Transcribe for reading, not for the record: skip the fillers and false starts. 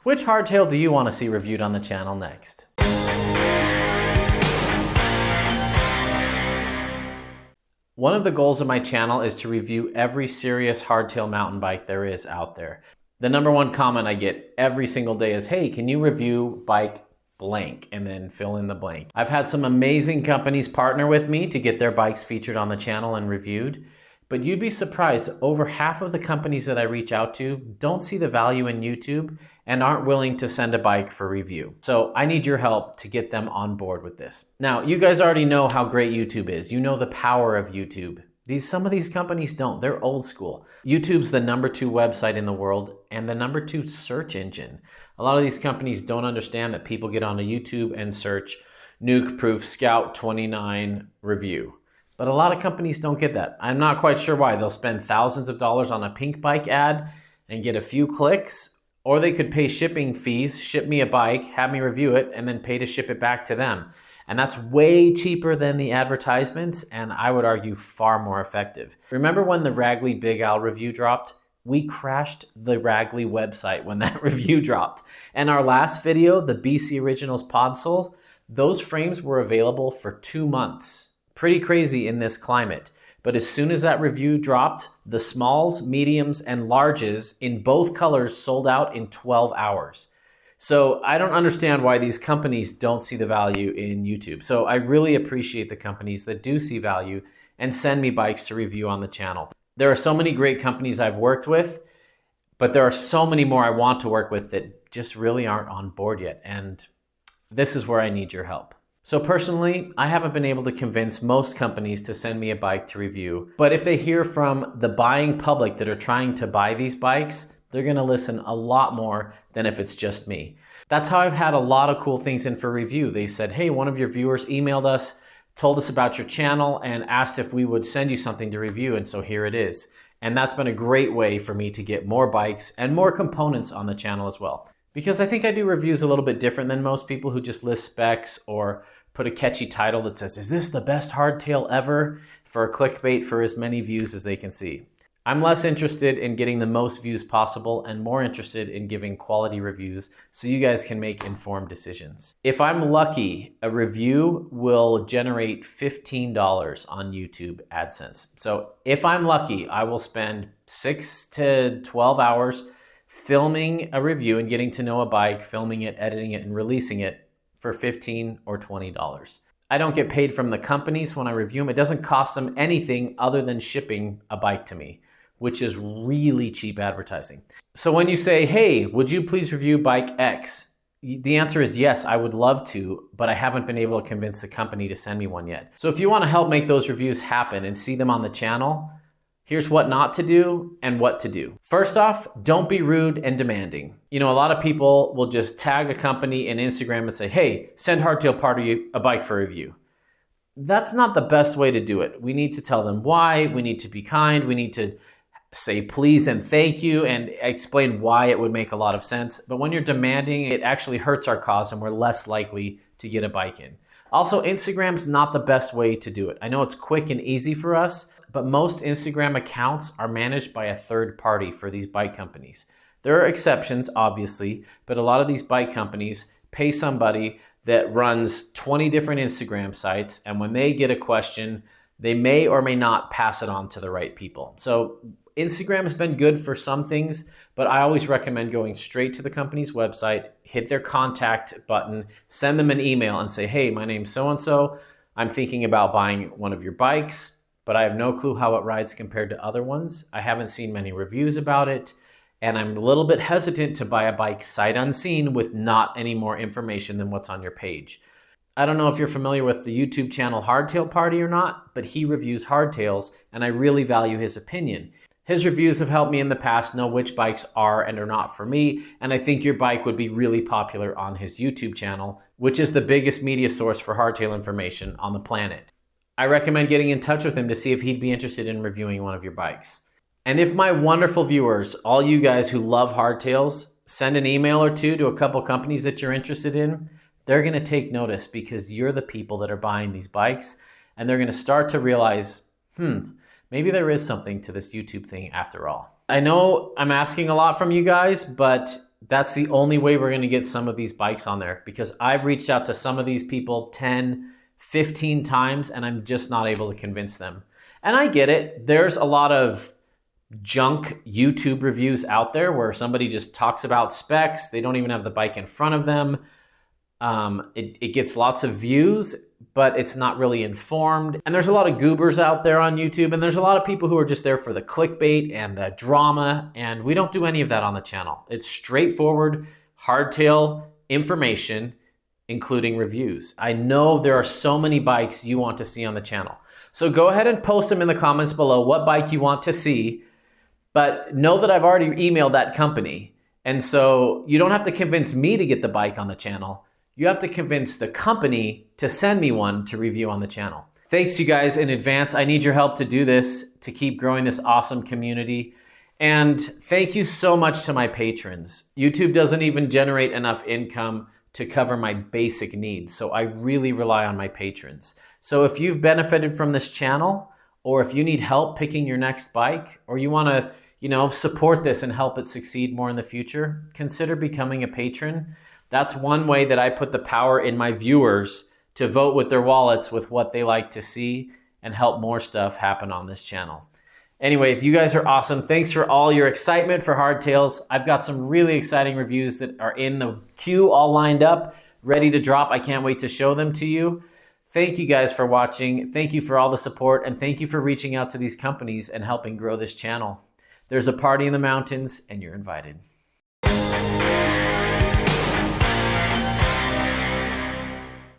Which hardtail do you want to see reviewed on the channel next? One of the goals of my channel is to review every serious hardtail mountain bike there is out there. The number one comment I get every single day is, hey, can you review bike blank, and then fill in the blank. I've had some amazing companies partner with me to get their bikes featured on the channel and reviewed, but you'd be surprised, over half of the companies that I reach out to don't see the value in YouTube and aren't willing to send a bike for review. So I need your help to get them on board with this. Now, you guys already know how great YouTube is. You know the power of YouTube. Some of these companies don't. They're old school. YouTube's the #2 website in the world and the #2 search engine. A lot of these companies don't understand that people get onto YouTube and search Nuke Proof Scout 29 review. But a lot of companies don't get that. I'm not quite sure why. They'll spend thousands of dollars on a pink bike ad and get a few clicks, or they could pay shipping fees, ship me a bike, have me review it, and then pay to ship it back to them. And that's way cheaper than the advertisements, and I would argue far more effective. Remember when the Ragley Big Al review dropped? We crashed the Ragley website when that review dropped. And our last video, the BC Originals Podsole, those frames were available for 2 months. Pretty crazy in this climate. But as soon as that review dropped, the smalls, mediums, and larges in both colors sold out in 12 hours. So I don't understand why these companies don't see the value in YouTube. So I really appreciate the companies that do see value and send me bikes to review on the channel. There are so many great companies I've worked with, but there are so many more I want to work with that just really aren't on board yet. And this is where I need your help. So personally, I haven't been able to convince most companies to send me a bike to review, but if they hear from the buying public that are trying to buy these bikes, they're gonna listen a lot more than if it's just me. That's how I've had a lot of cool things in for review. They've said, hey, one of your viewers emailed us, told us about your channel, and asked if we would send you something to review, and so here it is. And that's been a great way for me to get more bikes and more components on the channel as well. Because I think I do reviews a little bit different than most people who just list specs or put a catchy title that says, is this the best hardtail ever? For a clickbait for as many views as they can see. I'm less interested in getting the most views possible and more interested in giving quality reviews so you guys can make informed decisions. If I'm lucky, a review will generate $15 on YouTube AdSense. So if I'm lucky, I will spend 6 to 12 hours filming a review and getting to know a bike, filming it, editing it, and releasing it for $15 or $20. I don't get paid from the companies when I review them. It doesn't cost them anything other than shipping a bike to me, which is really cheap advertising. So when you say, hey, would you please review bike X? The answer is yes, I would love to, but I haven't been able to convince the company to send me one yet. So if you want to help make those reviews happen and see them on the channel, here's what not to do and what to do. First off, don't be rude and demanding. You know, a lot of people will just tag a company in Instagram and say, hey, send Hardtail Party a bike for review. That's not the best way to do it. We need to tell them why, we need to be kind, we need to say please and thank you and explain why it would make a lot of sense. But when you're demanding, it actually hurts our cause and we're less likely to get a bike in. Also, Instagram's not the best way to do it. I know it's quick and easy for us, but most Instagram accounts are managed by a third party for these bike companies. There are exceptions, obviously, but a lot of these bike companies pay somebody that runs 20 different Instagram sites, and when they get a question, they may or may not pass it on to the right people. So Instagram has been good for some things, but I always recommend going straight to the company's website, hit their contact button, send them an email and say, hey, my name's so-and-so. I'm thinking about buying one of your bikes, but I have no clue how it rides compared to other ones. I haven't seen many reviews about it, and I'm a little bit hesitant to buy a bike sight unseen with not any more information than what's on your page. I don't know if you're familiar with the YouTube channel Hardtail Party or not, but he reviews hardtails, and I really value his opinion. His reviews have helped me in the past know which bikes are and are not for me, and I think your bike would be really popular on his YouTube channel, which is the biggest media source for hardtail information on the planet. I recommend getting in touch with him to see if he'd be interested in reviewing one of your bikes. And if my wonderful viewers, all you guys who love hardtails, send an email or two to a couple companies that you're interested in, they're gonna take notice because you're the people that are buying these bikes, and they're gonna start to realize, maybe there is something to this YouTube thing after all. I know I'm asking a lot from you guys, but that's the only way we're going to get some of these bikes on there, because I've reached out to some of these people 10, 15 times and I'm just not able to convince them. And I get it. There's a lot of junk YouTube reviews out there where somebody just talks about specs. They don't even have the bike in front of them. It gets lots of views, but it's not really informed. And there's a lot of goobers out there on YouTube, and there's a lot of people who are just there for the clickbait and the drama, and we don't do any of that on the channel. It's straightforward, hardtail information, including reviews. I know there are so many bikes you want to see on the channel. So go ahead and post them in the comments below what bike you want to see, but know that I've already emailed that company. And so you don't have to convince me to get the bike on the channel. You have to convince the company to send me one to review on the channel. Thanks you guys in advance. I need your help to do this, to keep growing this awesome community. And thank you so much to my patrons. YouTube doesn't even generate enough income to cover my basic needs, so I really rely on my patrons. So if you've benefited from this channel, or if you need help picking your next bike, or you want to, support this and help it succeed more in the future, consider becoming a patron. That's one way that I put the power in my viewers to vote with their wallets with what they like to see and help more stuff happen on this channel. Anyway, you guys are awesome. Thanks for all your excitement for Hardtails. I've got some really exciting reviews that are in the queue all lined up, ready to drop. I can't wait to show them to you. Thank you guys for watching. Thank you for all the support, and thank you for reaching out to these companies and helping grow this channel. There's a party in the mountains, and you're invited.